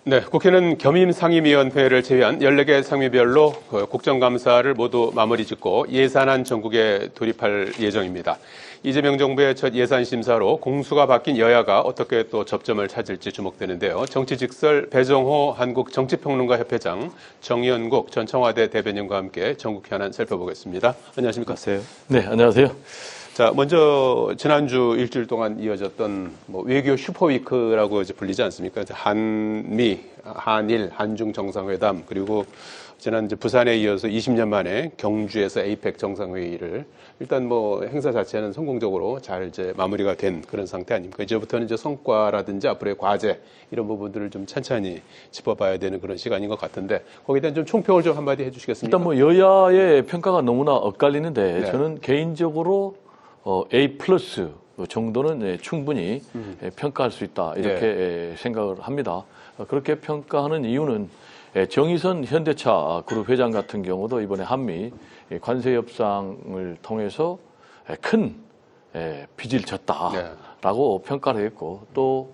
네, 국회는 겸임상임위원회를 제외한 14개 상임위별로 국정감사를 모두 마무리 짓고 예산안 전국에 돌입할 예정입니다. 이재명 정부의 첫 예산심사로 공수가 바뀐 여야가 어떻게 또 접점을 찾을지 주목되는데요. 정치직설 배정호 한국정치평론가협회장, 정연국 전 청와대 대변인과 함께 전국 현안 살펴보겠습니다. 안녕하십니까? 네, 안녕하세요. 자, 먼저 지난주 일주일 동안 이어졌던 외교 슈퍼위크라고 이제 불리지 않습니까? 한미, 한일, 한중 정상회담, 그리고 지난 이제 부산에 이어서 20년 만에 경주에서 에이펙 정상회의를 일단 행사 자체는 성공적으로 잘 이제 마무리가 된 그런 상태 아닙니까? 이제부터는 이제 성과라든지 앞으로의 과제 이런 부분들을 좀 찬찬히 짚어봐야 되는 그런 시간인 것 같은데 거기에 대한 좀 총평을 좀 한마디 해주시겠습니까? 일단 여야의 평가가 너무나 엇갈리는데 네. 저는 개인적으로 A+ 정도는 충분히 평가할 수 있다 이렇게 생각을 합니다. 그렇게 평가하는 이유는 정의선 현대차 그룹 회장 같은 경우도 이번에 한미 관세 협상을 통해서 큰 빚을 졌다라고 평가를 했고 또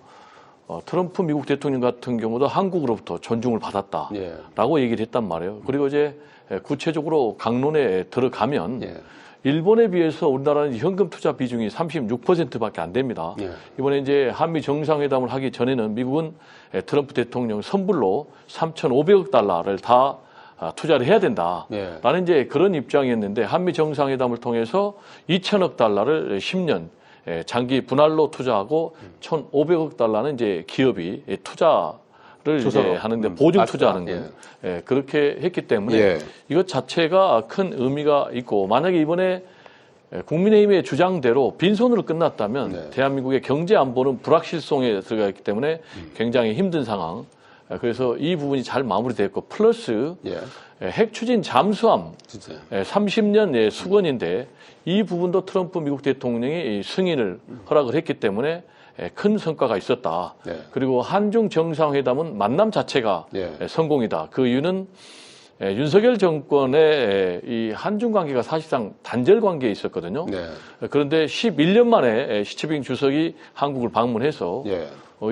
트럼프 미국 대통령 같은 경우도 한국으로부터 존중을 받았다라고 얘기를 했단 말이에요. 그리고 이제 구체적으로 강론에 들어가면 일본에 비해서 우리나라는 현금 투자 비중이 36%밖에 안 됩니다. 이번에 이제 한미 정상회담을 하기 전에는 미국은 트럼프 대통령 선불로 3,500억 달러를 다 투자를 해야 된다라는 이제 그런 입장이었는데 한미 정상회담을 통해서 2,000억 달러를 10년 장기 분할로 투자하고 1,500억 달러는 이제 기업이 투자를 이제 하는데 보증 투자하는 거 그렇게 했기 때문에 이것 자체가 큰 의미가 있고 만약에 이번에 국민의힘의 주장대로 빈손으로 끝났다면 대한민국의 경제 안보는 불확실성에 들어가 있기 때문에 굉장히 힘든 상황. 그래서 이 부분이 잘 마무리됐고 플러스 핵 추진 잠수함 30년 수건인데 이 부분도 트럼프 미국 대통령이 승인을 허락을 했기 때문에 큰 성과가 있었다. 그리고 한중 정상회담은 만남 자체가 성공이다. 그 이유는 윤석열 정권의 이 한중 관계가 사실상 단절 관계에 있었거든요. 그런데 11년 만에 시진핑 주석이 한국을 방문해서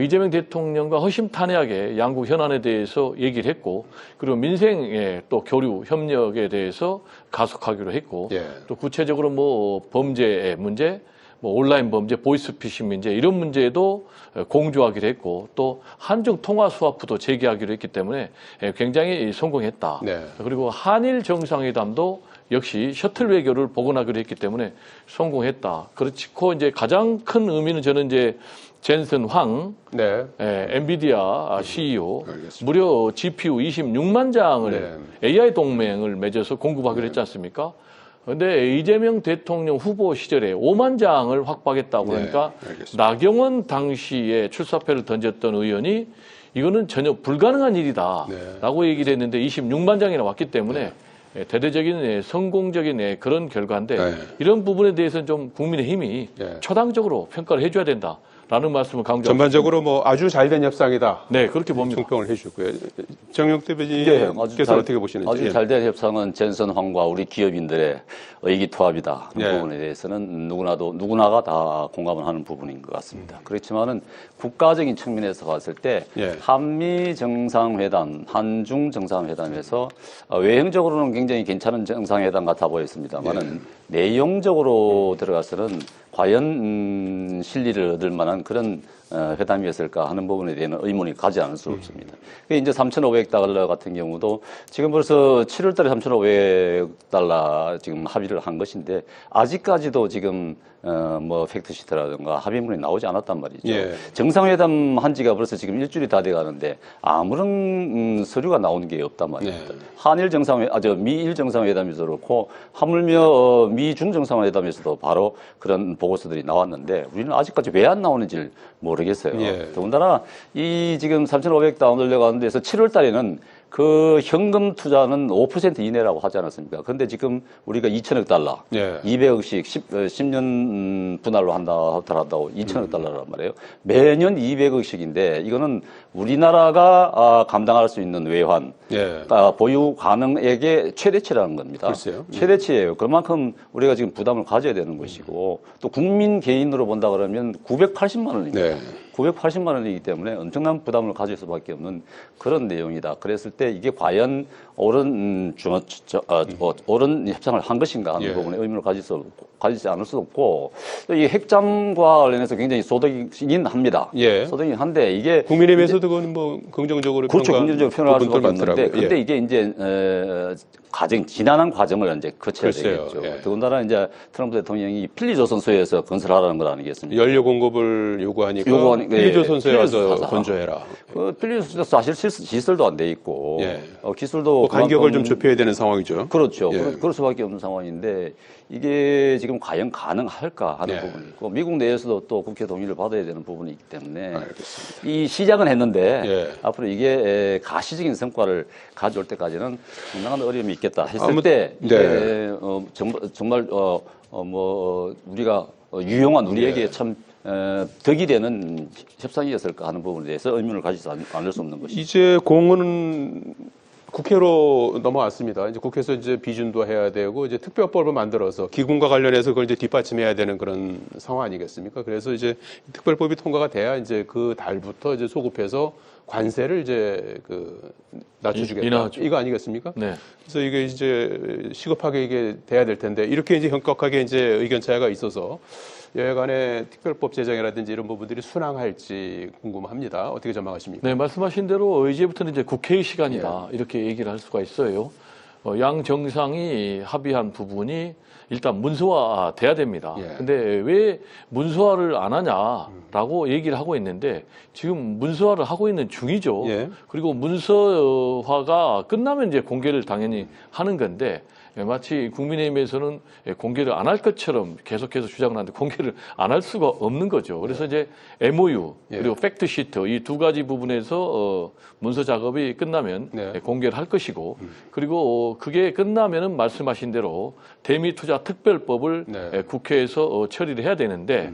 이재명 대통령과 허심탄회하게 양국 현안에 대해서 얘기를 했고 그리고 민생의 또 교류 협력에 대해서 가속하기로 했고 또 구체적으로 범죄의 문제 온라인 범죄, 보이스피싱 문제 이런 문제도 공조하기로 했고 또 한중 통화 스와프도 재개하기로 했기 때문에 굉장히 성공했다. 그리고 한일 정상회담도 역시 셔틀 외교를 복원하기로 했기 때문에 성공했다. 그렇고 이제 가장 큰 의미는 저는 이제 젠슨 황, 엔비디아 CEO 무려 GPU 26만 장을 AI 동맹을 맺어서 공급하기로 했지 않습니까? 그런데 이재명 대통령 후보 시절에 5만 장을 확보하겠다고 그러니까 나경원 당시에 출사표를 던졌던 의원이 이거는 전혀 불가능한 일이다라고 얘기를 했는데 26만 장이나 왔기 때문에 대대적인 성공적인 그런 결과인데 이런 부분에 대해서는 좀 국민의힘이 초당적으로 평가를 해줘야 된다. 라는 말씀을 강조합니다. 전반적으로 아주 잘된 협상이다. 네, 그렇게 봅니다. 총평을 해주셨고요. 정영 대변인께서 어떻게 보시는지. 아주 잘된 협상은 젠슨 황과 우리 기업인들의 의기투합이다. 그 부분에 대해서는 누구나가 다 공감을 하는 부분인 것 같습니다. 그렇지만은 국가적인 측면에서 봤을 때 한미 정상회담, 한중 정상회담에서 외형적으로는 굉장히 괜찮은 정상회담 같아 보였습니다만은 내용적으로 들어가서는 과연 실리를 얻을 만한 그런 회담이었을까 하는 부분에 대한 의문이 가지 않을 수 없습니다. 이제 3,500달러 같은 경우도 지금 벌써 7월 달에 3,500달러 지금 합의를 한 것인데 아직까지도 지금 팩트시트라든가 합의문이 나오지 않았단 말이죠. 정상회담 한 지가 벌써 지금 일주일이 다 돼 가는데 아무런 서류가 나오는 게 없단 말입니다. 미일 정상회담에서도 그렇고 하물며 미중 정상회담에서도 바로 그런 보고서들이 나왔는데 우리는 아직까지 왜 안 나오는지 모르겠어요. 더군다나 이 지금 3,500달러 가는 데서 7월 달에는 그 현금 투자는 5% 이내라고 하지 않았습니까? 그런데 지금 우리가 2천억 달러, 200억씩 10년 분할로 하더라도 2천억 달러란 말이에요. 매년 200억씩인데 이거는 우리나라가 감당할 수 있는 외환, 보유 가능액의 최대치라는 겁니다. 글쎄요. 최대치예요. 그만큼 우리가 지금 부담을 가져야 되는 것이고 또 국민 개인으로 본다 그러면 980만 원입니다. 980만 원이기 때문에 엄청난 부담을 가질 수밖에 없는 그런 내용이다. 그랬을 때 이게 과연 옳은 옳은 협상을 한 것인가 하는 부분에 의문을 가지지 않을 수 없고, 또 이 핵잠과 관련해서 굉장히 소득이긴 합니다. 소득이긴 한데 이게 국민의힘에서도 그건 뭐 긍정적으로 그렇죠. 긍정적으로 표현할 수밖에 없는데, 근데 예. 이게 이제 지난한 과정을 이제 거쳐야 되겠죠. 더군다나 이제 트럼프 대통령이 필리조선소에서 건설하라는 것 아니겠습니까? 연료 공급을 요구하니까 필리조선소에 와서 건조해라. 그 필리조선소 사실 시설도 안 돼 있고 기술도 간격을 좀 좁혀야 되는 상황이죠. 그렇죠. 그럴 수밖에 없는 상황인데 이게 지금 과연 가능할까 하는 부분이 있고, 미국 내에서도 또 국회 동의를 받아야 되는 부분이 있기 때문에 이 시작은 했는데 앞으로 이게 가시적인 성과를 가져올 때까지는 상당한 어려움이 있겠다 했을 때 정말 뭐 우리가 유용한 우리에게 참 덕이 되는 협상이었을까 하는 부분에 대해서 의문을 가지지 않을 수 없는 것이죠. 이제 공은 국회로 넘어왔습니다. 이제 국회에서 이제 비준도 해야 되고 이제 특별법을 만들어서 기금과 관련해서 그걸 이제 뒷받침해야 되는 그런 상황 아니겠습니까? 그래서 이제 특별법이 통과가 돼야 이제 그 달부터 이제 소급해서 관세를 이제 낮춰주겠다. 인하하죠. 이거 아니겠습니까? 네. 그래서 이게 이제 시급하게 이게 돼야 될 텐데 이렇게 이제 현격하게 이제 의견 차이가 있어서 여야 간의 특별법 제정이라든지 이런 부분들이 순항할지 궁금합니다. 어떻게 전망하십니까? 네, 말씀하신 대로 이제부터는 이제 국회의 시간이다. 이렇게 얘기를 할 수가 있어요. 양 정상이 합의한 부분이 일단 문서화돼야 됩니다. 근데 왜 문서화를 안 하냐라고 얘기를 하고 있는데 지금 문서화를 하고 있는 중이죠. 그리고 문서화가 끝나면 이제 공개를 당연히 하는 건데 마치 국민의힘에서는 공개를 안 할 것처럼 계속해서 주장을 하는데 공개를 안 할 수가 없는 거죠. 그래서 이제 MOU 그리고 팩트시트 이 두 가지 부분에서 문서 작업이 끝나면 공개를 할 것이고, 그리고 그게 끝나면은 말씀하신 대로 대미투자 특별법을 국회에서 처리를 해야 되는데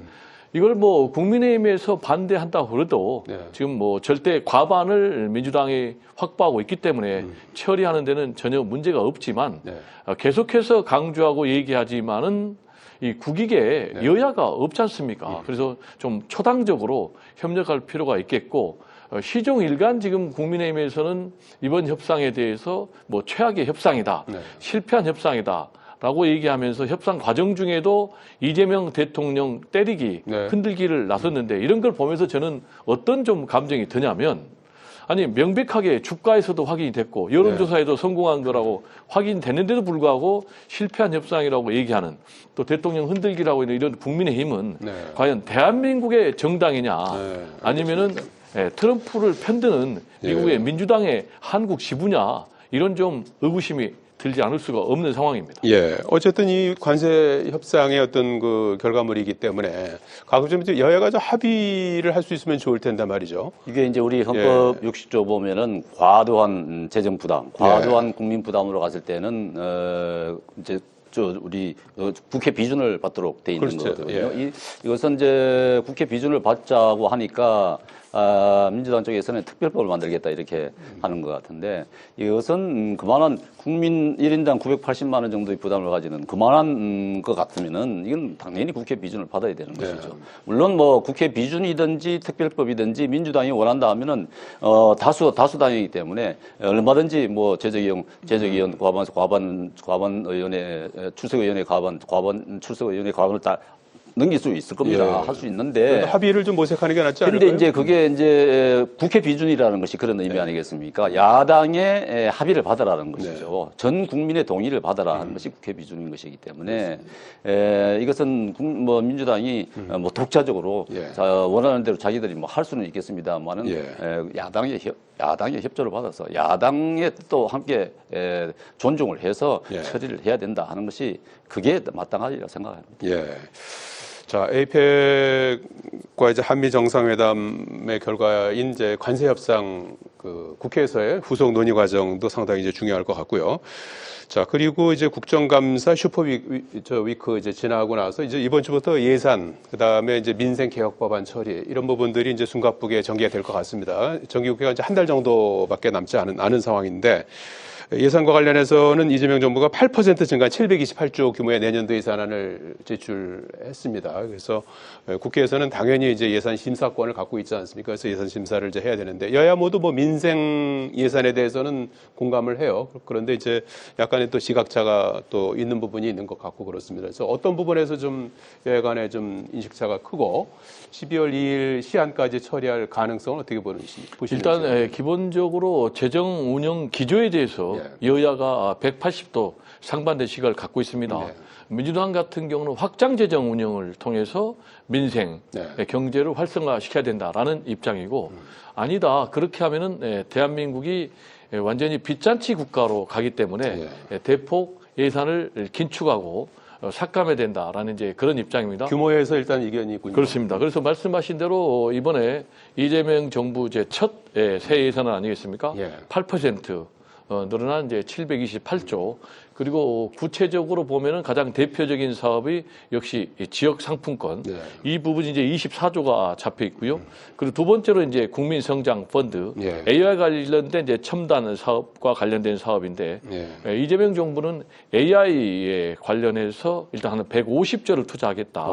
이걸 뭐 국민의힘에서 반대한다고 그래도 지금 뭐 절대 과반을 민주당이 확보하고 있기 때문에 처리하는 데는 전혀 문제가 없지만 계속해서 강조하고 얘기하지만은 이 국익에 여야가 없지 않습니까? 그래서 좀 초당적으로 협력할 필요가 있겠고, 시종일관 지금 국민의힘에서는 이번 협상에 대해서 뭐 최악의 협상이다, 실패한 협상이다 라고 얘기하면서 협상 과정 중에도 이재명 대통령 때리기, 흔들기를 나섰는데 이런 걸 보면서 저는 어떤 좀 감정이 드냐면, 아니 명백하게 주가에서도 확인이 됐고 여론조사에도 성공한 거라고 확인됐는데도 불구하고 실패한 협상이라고 얘기하는, 또 대통령 흔들기라고 있는 이런 국민의힘은 과연 대한민국의 정당이냐 아니면은 트럼프를 편드는 미국의 민주당의 한국 지부냐, 이런 좀 의구심이 들지 않을 수가 없는 상황입니다. 어쨌든 이 관세 협상의 어떤 그 결과물이기 때문에 가끔 좀 여야가 좀 합의를 할 수 있으면 좋을 텐데 말이죠. 이게 이제 우리 헌법 60조 보면은 과도한 재정 부담, 과도한 국민 부담으로 갔을 때는 이제 우리 국회 비준을 받도록 돼 있는 거거든요. 이것은 이제 국회 비준을 받자고 하니까 민주당 쪽에서는 특별법을 만들겠다 이렇게 하는 것 같은데, 이것은 그만한 국민 1인당 980만 원 정도의 부담을 가지는 그만한 것 같으면은 이건 당연히 국회 비준을 받아야 되는 것이죠. 물론 뭐 국회 비준이든지 특별법이든지 민주당이 원한다 하면은 다수당이기 때문에 얼마든지 뭐 재적위원 과반 의원회 출석의원회 과반 출석의원회 과반을 다 넘길 수 있을 겁니다. 할 수 있는데 합의를 좀 모색하는 게 낫지 않을까요? 그런데 이제 그게 이제 국회 비준이라는 것이 그런 의미 아니겠습니까? 야당의 합의를 받아라는 것이죠. 전 국민의 동의를 받아라 하는 것이 국회 비준인 것이기 때문에 이것은 뭐 민주당이 뭐 독자적으로 원하는 대로 자기들이 뭐 할 수는 있겠습니다만은 야당의 협조를 받아서 야당의 또 함께 존중을 해서 처리를 해야 된다 하는 것이 그게 마땅하리라 생각합니다. 자, 에이펙과 이제 한미 정상회담의 결과인 이제 관세 협상 그 국회에서의 후속 논의 과정도 상당히 이제 중요할 것 같고요. 자, 그리고 이제 국정감사 슈퍼위크 이제 지나고 나서 이제 이번 주부터 예산, 그 다음에 이제 민생 개혁 법안 처리 이런 부분들이 이제 숨가쁘게 전개가 될 것 같습니다. 정기국회가 이제 한 달 정도밖에 남지 않은 상황인데. 예산과 관련해서는 이재명 정부가 8% 증가한 728조 규모의 내년도 예산안을 제출했습니다. 그래서 국회에서는 당연히 이제 예산 심사권을 갖고 있지 않습니까? 그래서 예산 심사를 이제 해야 되는데 여야 모두 뭐 민생 예산에 대해서는 공감을 해요. 그런데 이제 약간의 또 시각차가 또 있는 부분이 있는 것 같고 그렇습니다. 그래서 어떤 부분에서 좀 여야 간에 좀 인식차가 크고 12월 2일 시한까지 처리할 가능성은 어떻게 보시는지. 일단 기본적으로 재정 운영 기조에 대해서 여야가 180도 상반된 시각을 갖고 있습니다. 민주당 같은 경우는 확장 재정 운영을 통해서 민생, 경제를 활성화시켜야 된다라는 입장이고 아니다. 그렇게 하면은 대한민국이 완전히 빚잔치 국가로 가기 때문에 대폭 예산을 긴축하고 삭감해야 된다라는 이제 그런 입장입니다. 규모에서 일단 이견이 있군요. 그렇습니다. 그래서 말씀하신 대로 이번에 이재명 정부 이제 첫 새 예산안 아니겠습니까? 8% 늘어난 이제 728조. 그리고 구체적으로 보면은 가장 대표적인 사업이 역시 지역 상품권. 이 부분이 이제 24조가 잡혀 있고요. 그리고 두 번째로 이제 국민 성장 펀드. AI 관련된 이제 첨단 사업과 관련된 사업인데 이재명 정부는 AI에 관련해서 일단 한 150조를 투자하겠다.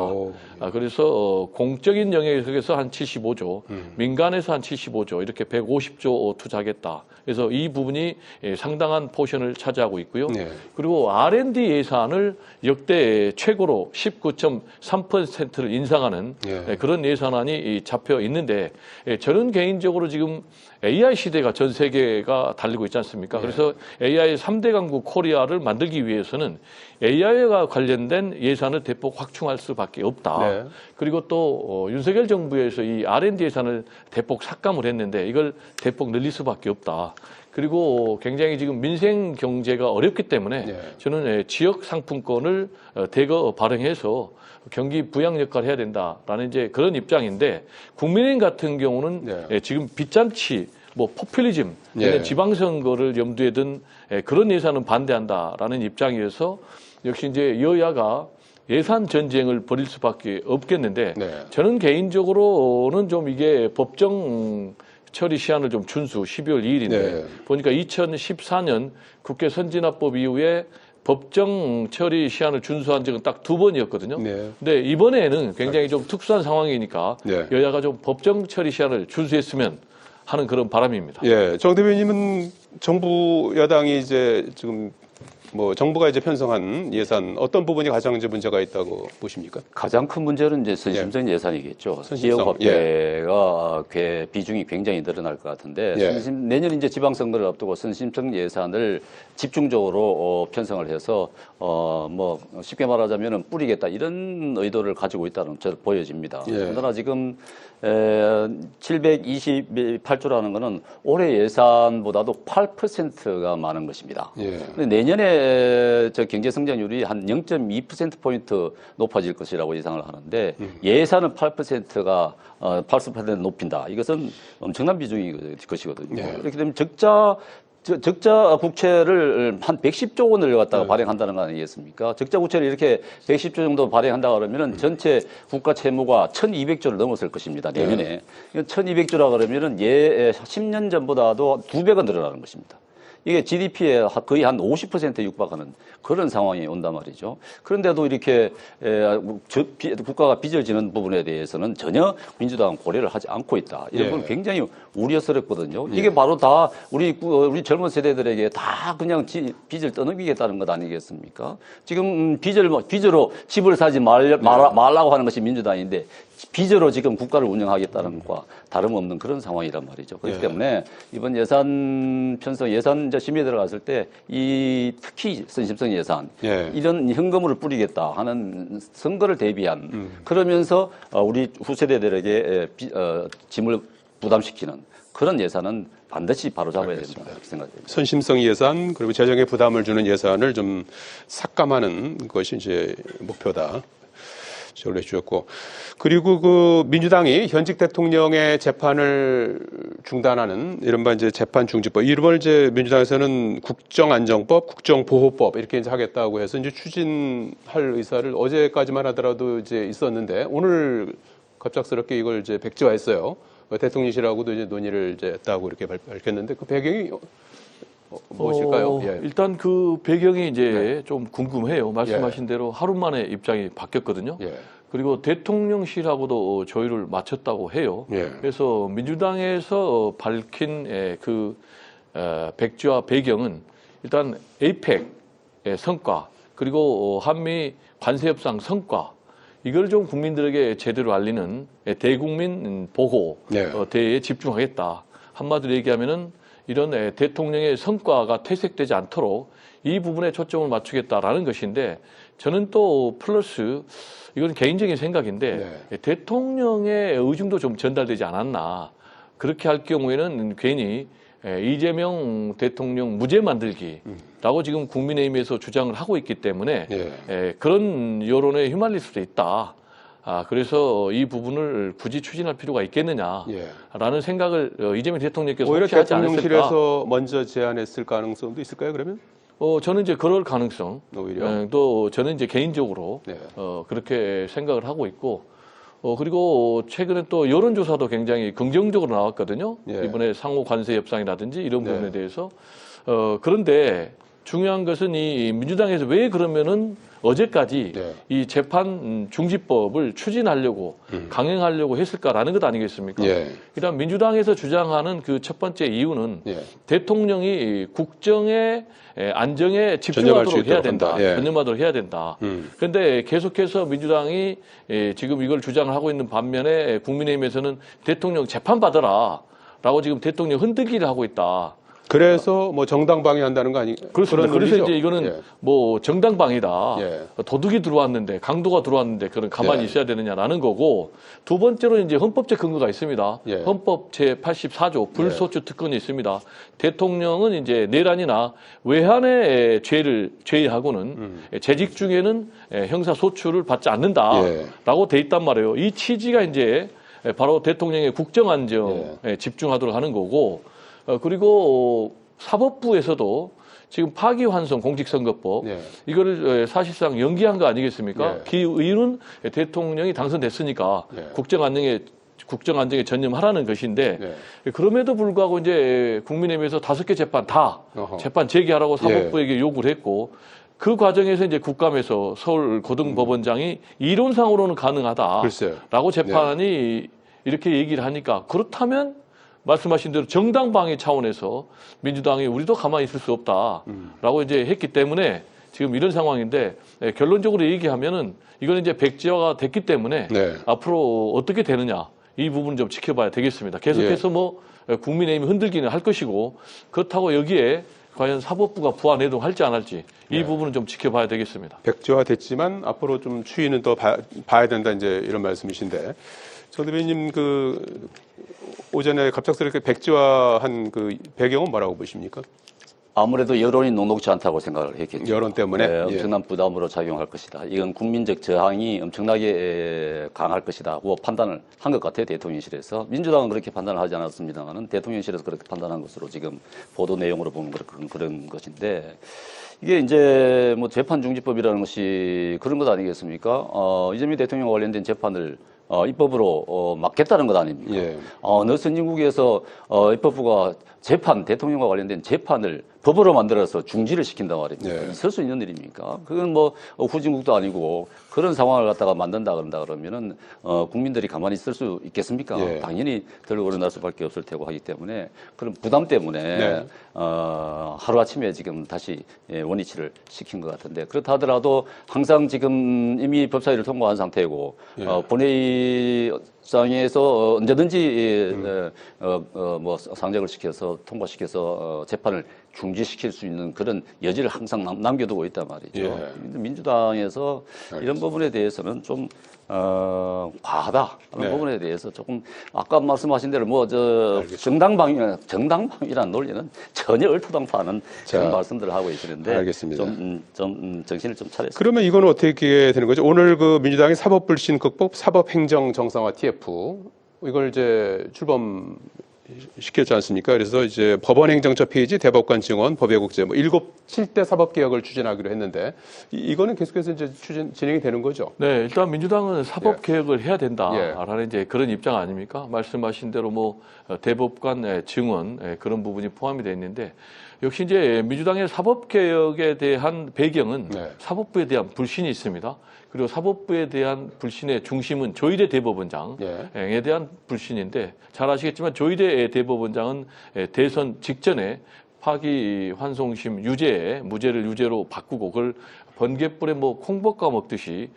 그래서 공적인 영역에서 한 75조, 민간에서 한 75조 이렇게 150조 투자하겠다. 그래서 이 부분이 상당한 포션을 차지하고 있고요. 그리고 R&D 예산을 역대 최고로 19.3%를 인상하는 그런 예산안이 잡혀 있는데 저는 개인적으로 지금 AI 시대가 전 세계가 달리고 있지 않습니까? 그래서 AI 3대 강국 코리아를 만들기 위해서는 AI와 관련된 예산을 대폭 확충할 수밖에 없다. 그리고 또 윤석열 정부에서 이 R&D 예산을 대폭 삭감을 했는데 이걸 대폭 늘릴 수밖에 없다. 그리고 굉장히 지금 민생 경제가 어렵기 때문에 저는 지역 상품권을 대거 발행해서 경기 부양 역할을 해야 된다라는 이제 그런 입장인데 국민의힘 같은 경우는 지금 빚잔치 뭐 포퓰리즘, 지방선거를 염두에 둔 그런 예산은 반대한다라는 입장이어서 역시 이제 여야가 예산 전쟁을 벌일 수밖에 없겠는데 저는 개인적으로는 좀 이게 법정 처리 시한을 좀 준수 12월 2일인데 보니까 2014년 국회 선진화법 이후에 법정 처리 시한을 준수한 적은 딱 2번이었거든요. 근데 이번에는 굉장히 좀 특수한 상황이니까 여야가 좀 법정 처리 시한을 준수했으면 하는 그런 바람입니다. 정 대변인은 정부 여당이 이제 지금 뭐 정부가 이제 편성한 예산 어떤 부분이 가장 이제 문제가 있다고 보십니까? 가장 큰 문제는 이제 선심성 예산이겠죠. 지역 화폐가 비중이 굉장히 늘어날 것 같은데 내년 이제 지방선거를 앞두고 선심성 예산을 집중적으로 편성을 해서 뭐 쉽게 말하자면은 뿌리겠다 이런 의도를 가지고 있다는 저는 보여집니다. 그러나 지금 728조라는 거는 올해 예산보다도 8%가 많은 것입니다. 근데 내년에 저 경제 성장률이 한 0.2%포인트 높아질 것이라고 예상을 하는데 예산은 8%가 80% 높인다. 이것은 엄청난 비중이 것이거든요. 이렇게 되면 적자 국채를 한 110조 원을 갖다가 발행한다는 거 아니겠습니까? 적자 국채를 이렇게 110조 정도 발행한다 그러면은 전체 국가 채무가 1,200조를 넘었을 것입니다. 내년에. 1,200조라 그러면은 10년 전보다도 2배가 늘어나는 것입니다. 이게 GDP의 거의 한 50%에 육박하는 그런 상황이 온단 말이죠. 그런데도 이렇게 국가가 빚을 지는 부분에 대해서는 전혀 민주당은 고려를 하지 않고 있다. 이런 건 굉장히 우려스럽거든요. 이게 바로 다 우리 젊은 세대들에게 다 그냥 빚을 떠넘기겠다는 것 아니겠습니까? 지금 빚으로 집을 사지 말라고 하는 것이 민주당인데 빚으로 지금 국가를 운영하겠다는 것과 다름없는 그런 상황이란 말이죠. 그렇기 때문에 이번 예산 편성, 예산 심의에 들어갔을 때 특히 선심성 예산 이런 현금으로 뿌리겠다 하는 선거를 대비한 그러면서 우리 후세대들에게 짐을 부담시키는 그런 예산은 반드시 바로잡아야 된다 이렇게 생각됩니다. 선심성 예산 그리고 재정에 부담을 주는 예산을 좀 삭감하는 것이 이제 목표다. 지적을 해주셨고, 그리고 그 민주당이 현직 대통령의 재판을 중단하는 이른바 이제 재판 중지법, 이름을 이제 민주당에서는 국정안정법, 국정보호법 이렇게 이제 하겠다고 해서 이제 추진할 의사를 어제까지만 하더라도 이제 있었는데 오늘 갑작스럽게 이걸 이제 백지화했어요. 대통령실하고도 이제 논의를 이제 했다고 이렇게 밝혔는데 그 배경이 무엇일까요? 예. 일단 그 배경이 이제 좀 궁금해요. 말씀하신 대로 하루 만에 입장이 바뀌었거든요. 예. 그리고 대통령실하고도 조율을 마쳤다고 해요. 예. 그래서 민주당에서 밝힌 그 백지화 배경은 일단 에이펙의 성과 그리고 한미 관세협상 성과 이걸 좀 국민들에게 제대로 알리는 대국민 보고 네. 대회에 집중하겠다. 한마디로 얘기하면은 이런 대통령의 성과가 퇴색되지 않도록 이 부분에 초점을 맞추겠다라는 것인데 저는 또 플러스 이건 개인적인 생각인데 대통령의 의중도 좀 전달되지 않았나. 그렇게 할 경우에는 괜히 이재명 대통령 무죄 만들기라고 지금 국민의힘에서 주장을 하고 있기 때문에 그런 여론에 휘말릴 수도 있다. 그래서 이 부분을 굳이 추진할 필요가 있겠느냐라는 생각을 이재명 대통령께서 오히려 혹시 하지 않았을까? 대통령실에서 먼저 제안했을 가능성도 있을까요? 그러면? 저는 이제 그럴 가능성. 오히려 또 저는 이제 개인적으로 그렇게 생각을 하고 있고. 그리고 최근에 또 여론조사도 굉장히 긍정적으로 나왔거든요. 이번에 상호 관세 협상이라든지 이런 부분에 대해서. 그런데 중요한 것은 이 민주당에서 왜 그러면은 어제까지 이 재판 중지법을 추진하려고 강행하려고 했을까라는 것 아니겠습니까? 일단 민주당에서 주장하는 그 첫 번째 이유는 대통령이 국정의 안정에 집중하도록 해야 된다. 전념하도록 해야 된다. 그런데 계속해서 민주당이 지금 이걸 주장을 하고 있는 반면에 국민의힘에서는 대통령 재판받아라 라고 지금 대통령 흔들기를 하고 있다. 그래서 뭐 정당 방해한다는 거 아니? 그렇습니다. 그래서 이제 이거는 뭐 정당방위다. 도둑이 들어왔는데 강도가 들어왔는데 그런 가만히 있어야 되느냐라는 거고 두 번째로 이제 헌법적 근거가 있습니다. 헌법 제 84조 불소추 특권이 있습니다. 대통령은 이제 내란이나 외환의 죄하고는 재직 중에는 형사 소추를 받지 않는다라고 돼 있단 말이에요. 이 취지가 이제 바로 대통령의 국정 안정에 집중하도록 하는 거고. 그리고 사법부에서도 지금 파기환송 공직선거법 이거를 사실상 연기한 거 아니겠습니까? 그 이유는 대통령이 당선됐으니까 국정 안정에 전념하라는 것인데 그럼에도 불구하고 이제 국민의힘에서 5개 재판 다 재판 재개하라고 사법부에게 요구를 했고 그 과정에서 이제 국감에서 서울 고등법원장이 이론상으로는 가능하다라고 재판이 이렇게 얘기를 하니까 그렇다면 말씀하신 대로 정당 방위 차원에서 민주당이 우리도 가만히 있을 수 없다라고 이제 했기 때문에 지금 이런 상황인데 결론적으로 얘기하면은 이거는 이제 백지화가 됐기 때문에 앞으로 어떻게 되느냐 이 부분 좀 지켜봐야 되겠습니다. 계속해서 뭐 국민의힘이 흔들기는 할 것이고 그렇다고 여기에 과연 사법부가 부하 내동할지 안 할지 이 부분은 좀 지켜봐야 되겠습니다. 백지화 됐지만 앞으로 좀 추이는 더 봐야 된다 이제 이런 말씀이신데 정 대변인 그 오전에 갑작스럽게 백지화한 그 배경은 뭐라고 보십니까? 아무래도 여론이 녹록지 않다고 생각을 했겠죠. 여론 때문에 엄청난 부담으로 작용할 것이다. 이건 국민적 저항이 엄청나게 강할 것이다고 판단을 한 것 같아요. 대통령실에서. 민주당은 그렇게 판단을 하지 않았습니다만 대통령실에서 그렇게 판단한 것으로 지금 보도 내용으로 보면 그런 것인데 이게 이제 뭐 재판 중지법이라는 것이 그런 것 아니겠습니까? 이재명 대통령과 관련된 재판을 입법으로 막겠다는 것 아닙니까? 어느 선진국에서 입법부가 대통령과 관련된 재판을 법으로 만들어서 중지를 시킨단 말입니다. 있을 수 있는 일입니까? 그건 뭐 후진국도 아니고 그런 상황을 갖다가 만든다 그러면은 국민들이 가만히 있을 수 있겠습니까? 당연히 들고 일어날 수밖에 없을 테고 하기 때문에 그런 부담 때문에 하루아침에 지금 다시 원위치를 시킨 것 같은데 그렇다 하더라도 항상 지금 이미 법사위를 통과한 상태고 본회의장에서 언제든지 뭐 상정을 시켜서 통과시켜서 재판을 중지시킬 수 있는 그런 여지를 항상 남겨두고 있단 말이죠. 민주당에서 이런 부분에 대해서는 좀 과하다는 부분에 대해서 조금 아까 말씀하신 대로 뭐 정당방위라는 논리는 전혀 얼토당토하는 그런 말씀들을 하고 계시는데 좀 정신을 좀 차렸습니다. 그러면 이건 어떻게 되는 거죠? 오늘 그 민주당이 사법불신 극복 사법행정 정상화 TF 이걸 이제 출범 시켰지 않습니까? 그래서 이제 법원행정처 폐지, 대법관 증원, 법외국제 뭐 7대 사법개혁을 추진하기로 했는데 이거는 계속해서 이제 진행이 되는 거죠. 네, 일단 민주당은 사법개혁을 해야 된다라는 예. 이제 그런 입장 아닙니까? 말씀하신 대로 뭐 대법관 증원 그런 부분이 포함이 되어 있는데 역시 이제 민주당의 사법개혁에 대한 배경은 네. 사법부에 대한 불신이 있습니다. 그리고 사법부에 대한 불신의 중심은 조희대 대법원장에 대한 불신인데 잘 아시겠지만 조희대 대법원장은 대선 직전에 파기환송심 유죄에 무죄를 유죄로 바꾸고 그걸 번갯불에 뭐 콩볶아 먹듯이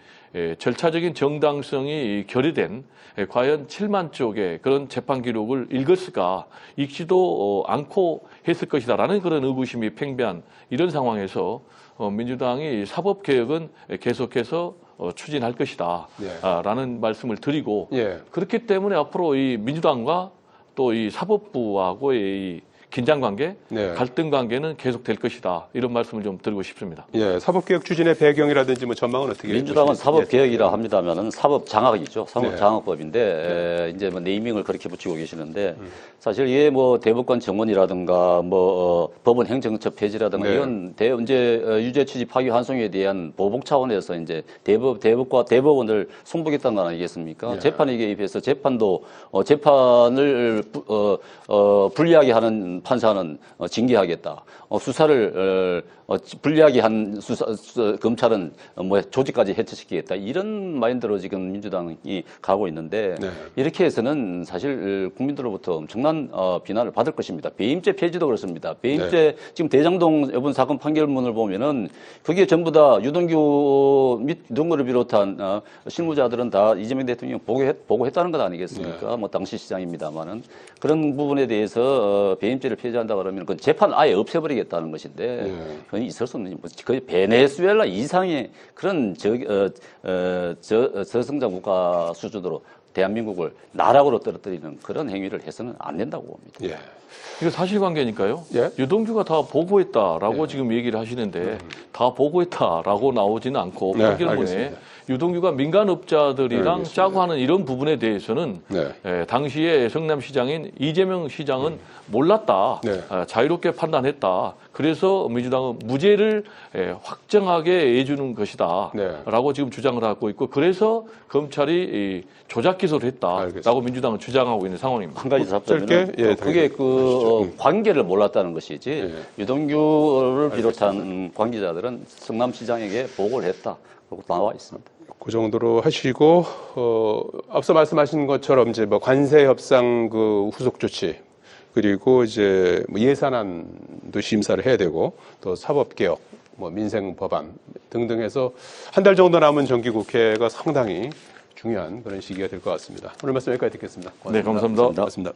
절차적인 정당성이 결여된 과연 7만 쪽의 그런 재판 기록을 읽었을까 읽지도 않고 했을 것이다라는 그런 의구심이 팽배한 이런 상황에서 민주당이 사법개혁은 계속해서 추진할 것이다 라는 말씀을 드리고 그렇기 때문에 앞으로 이 민주당과 또 이 사법부하고의 이 긴장관계, 갈등 관계는 계속될 것이다. 이런 말씀을 좀 드리고 싶습니다. 예, 사법개혁 추진의 배경이라든지 뭐 전망은 어떻게 민주당은 보시겠습니까? 사법개혁이라 합니다면은 사법장악이죠. 사법장악법인데 이제 뭐 네이밍을 그렇게 붙이고 계시는데 사실 이게 뭐 대법관 정원이라든가 뭐 법원 행정처 폐지라든가 이건 이제 유죄 취지 파기 환송에 대한 보복 차원에서 이제 대법과 대법원을 승복했다는 거 아니겠습니까? 재판에 개입해서 재판도 재판을 불리하게 하는 판사는 징계하겠다. 수사를 불리하게 한 검찰은 뭐 조직까지 해체시키겠다. 이런 마인드로 지금 민주당이 가고 있는데 이렇게 해서는 사실 국민들로부터 엄청난 비난을 받을 것입니다. 배임죄 폐지도 그렇습니다. 배임죄 지금 대장동 이번 사건 판결문을 보면은 그게 전부 다 유동규 및 유동규를 비롯한 실무자들은 다 이재명 대통령 보고했다는 것 아니겠습니까? 뭐 당시 시장입니다만은 그런 부분에 대해서 배임죄를 폐지한다 그러면 그 재판 아예 없애버리겠다는 것인데 그건 있을 수 없는 거의 베네수엘라 이상의 그런 저성장 국가 수준으로 대한민국을 나락으로 떨어뜨리는 그런 행위를 해서는 안 된다고 봅니다. 이거 사실관계니까요. 유동규가 다 보고했다라고 지금 얘기를 하시는데 다 보고했다라고 나오지는 않고 판결문에 유동규가 민간업자들이랑 짜고 하는 이런 부분에 대해서는 당시에 성남시장인 이재명 시장은 몰랐다. 자유롭게 판단했다. 그래서 민주당은 무죄를 확정하게 해주는 것이다. 라고 지금 주장을 하고 있고 그래서 검찰이 조작 기소를 했다라고 민주당은 주장하고 있는 상황입니다. 한 가지 답변은 그게 관계를 몰랐다는 것이지 유동규를 비롯한 관계자들은 성남시장에게 보고를 했다. 그렇게 나와 있습니다. 그 정도로 하시고 앞서 말씀하신 것처럼 이제 뭐 관세 협상 그 후속 조치 그리고 이제 뭐 예산안도 심사를 해야 되고 또 사법개혁, 뭐 민생 법안 등등 해서 한 달 정도 남은 정기국회가 상당히 중요한 그런 시기가 될 것 같습니다. 오늘 말씀 여기까지 듣겠습니다. 고맙습니다. 네, 감사합니다. 고맙습니다.